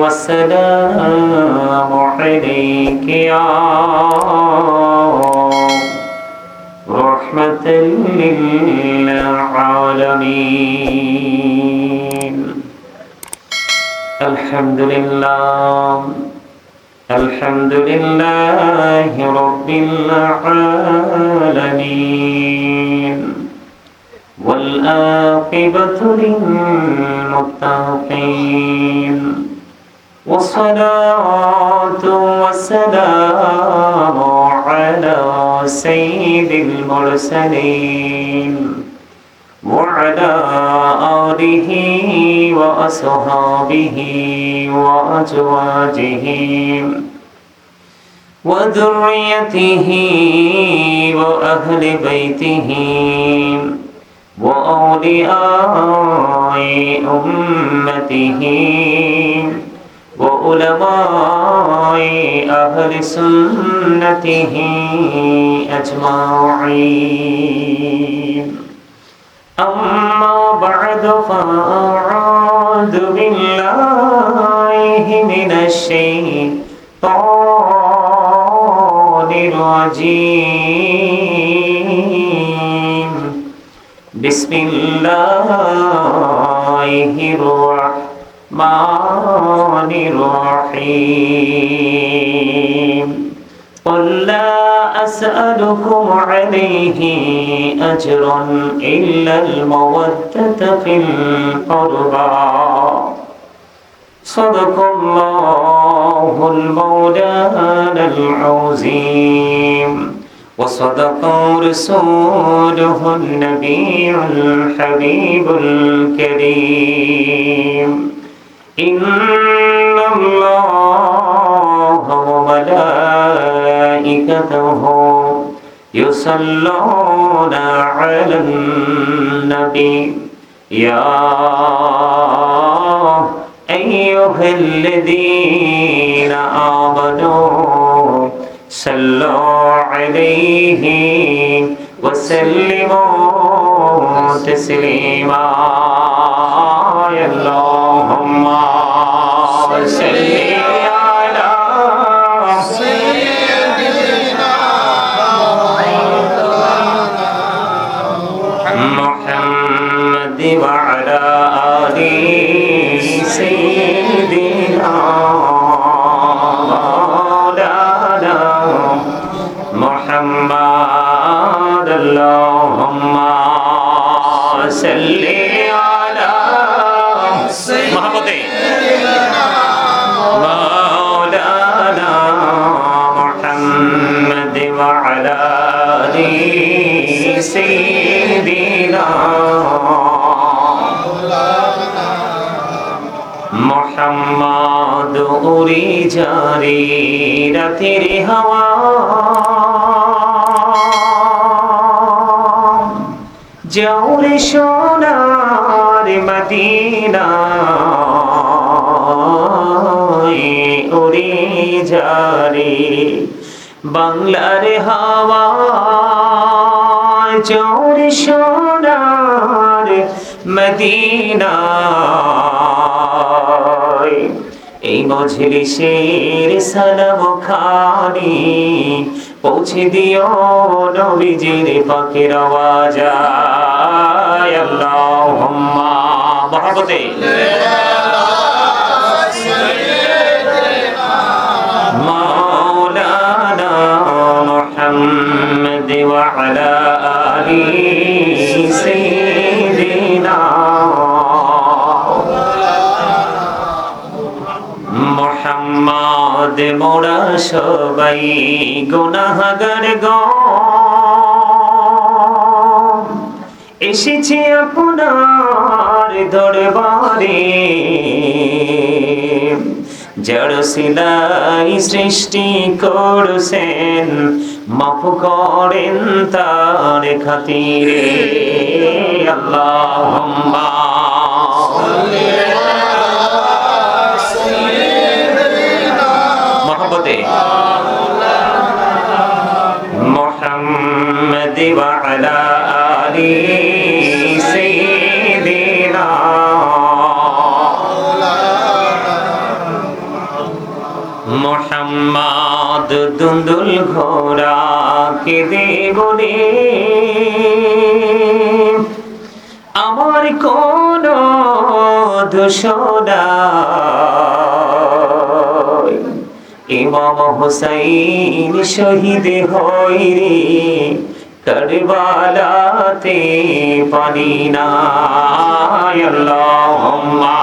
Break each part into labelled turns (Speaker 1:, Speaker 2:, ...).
Speaker 1: والسلام عليك يا رحمة للعالمين. الحمد لله الحمد لله رب العالمين، والعاقبة للمتقين، والصلاة والسلام على سيد المرسلين وعلى آله وأصحابه وأزواجه وذريته وأهل بيته وأولياء أمته وعلماء أهل سنته أجمعين. أما بعد فأعوذ بالله من الشيطان الرجيم. بسم الله الرحمن الرحيم. قل لا أسألكم عليه أجرا إلا المودة في القربى. صدق الله المولانا العظيم، وصدق رسوله النبي الحبيب الكريم. إن الله وملائكته يصلون على النبي يا أيها الذين آمنوا صلوا عليه وسلموا تسليما. اللهم صل على سيدنا محمد وعلى آل سيدنا مولانا محمد. اللهم صل على سيدنا مولانا محمد وعلى آل سيدنا محمد. উড়ে যারে রাতের হাওয়া, যাও রে সোনার মদিনা, উড়ে যারে বাংলার হাওয়া, যাও রে সোনার মদিনা। এই মজলিসের সালাম খানি পৌঁছে দিও নবীজির পাকের আওয়াজায়। আল্লাহুম্মা মহব্বতে মাওলানা মুহাম্মদ ওয়া আলা আলি সাইয়্যিদিনা মুহাম্মদ। মোরা সবাই গুনাহগার গো, এসেছি আপনার দরবারে, জড় সিলাই সৃষ্টি করছেন, মাফ করেন তার খাতিরে। আল্লাহুম্মা মুহাম্মদ ওয়া আলা আলি সাইয়্যিদিনা মোহাম্মদ দুন্দুল ঘোড়া কেঁদে বলে আমার কোন দোষ নাই। ইমাম হুসাইন শহীদ হইরে কারবালাতে পানি না। আল্লাহুম্মা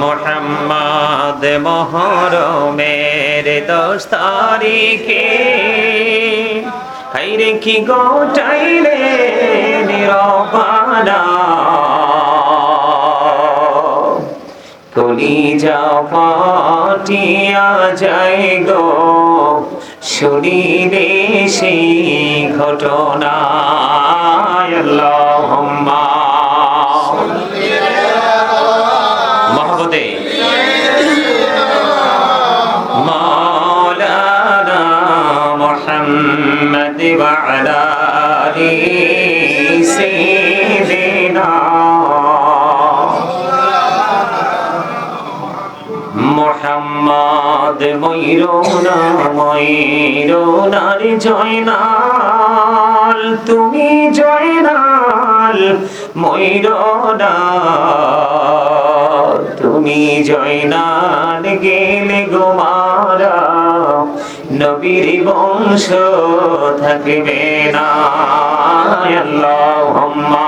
Speaker 1: মোহাম্মদ মহরমের 10 তারিখে হাইরে কি গোটাইলে নিরবানা কলিজা ফাটিয়া যায় গো শুনিলে সেই ঘটনা। আল্লাহুম্মা মহব্বতে মাওলানা মুহাম্মদ ওয়া আলা আলি সাইয়্যিদিনা মুহাম্মদ ময়ূরনার জয়নাল তুমি জয়নাল ময়ূরনা তুমি জয়নাল গেলে গোমারা নবীর বংশ থাকবে না। আল্লাহুম্মা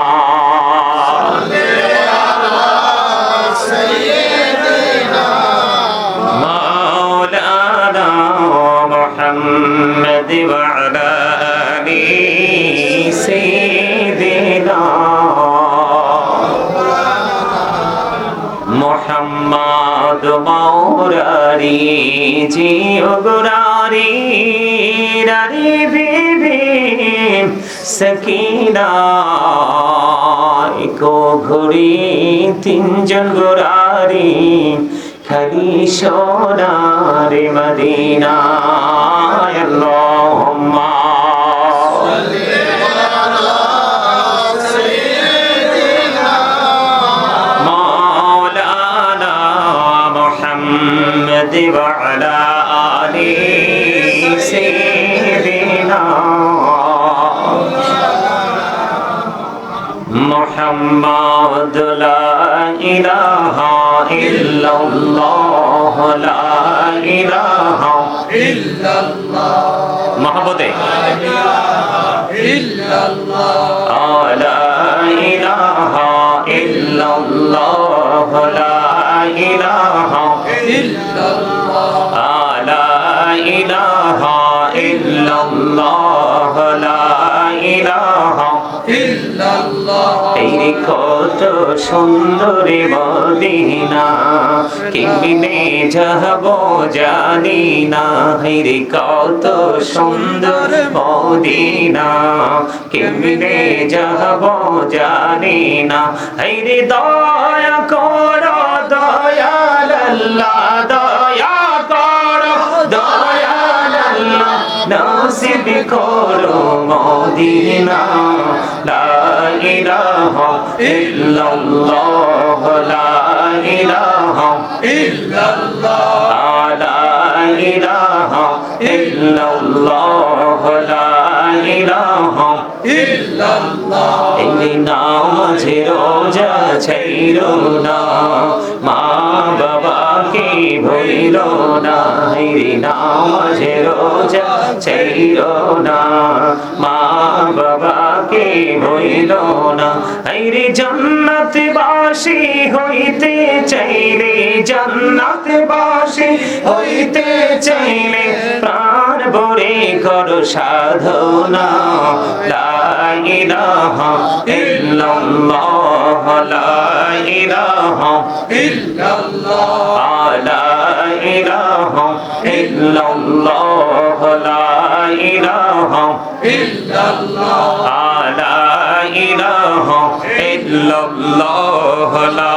Speaker 1: মাওলানা মুহাম্মদ ওয়া আলা আলি সাইয়্যিদিনা মোহাম্মদ মৌরারি জিও গোরারি রারি বিবি সকিনা কো ঘুরি 3 জন গোরারি খালি সোনার মদিনা। আল্লাহুম্মা محمد وعلى آل سيدنا محمد لا إله إلا الله لا إله إلا الله محبته لا إله إلا الله لا إله إلا الله لا إله إلا الله لا إله إلا الله এই কত সুন্দর মদিনা কেমনে যাব জানি না। রে কত সুন্দর মদিনা কেমনে যাব জানি না। রে দয়া করো দয়াল আল্লাহ দয়া করো দয়াল আল্লাহ নসিব করো মদিনা। লা ইলাহা ইল্লাল্লাহ লা ইলাহা ইল্লাল্লাহ লা ইলাহা ইল্লাল্লাহ লা ইলাহা ইল্লাল্লাহ। এই নামাজে রোজা ছাইরো না মা বাবাকে ভুলো না। এই নামাজে রোজা ছাইরো না মা বাবাকে ভুলো না। এই জান্নাতবাসী হইতে চাইলে জান্নাতবাসী হইতে চাইলে প্রাণ ভরে করো সাধনা। লা ইলাহা ইল্লাল্লাহ লা ইলাহা ইল্লাল্লাহ লা ইলাহা ইল্লাল্লাহ লা ইলাহা ইল্লাল্লাহ লা ইলাহা ইল্লাল্লাহ লা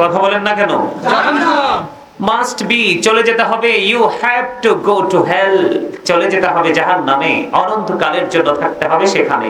Speaker 1: কথা বলেন না কেন? মাস্ট বি, চলে যেতে হবে। You have to go to hell, চলে যেতে হবে জাহান্নামে, অনন্তকালের জন্য থাকতে হবে সেখানে।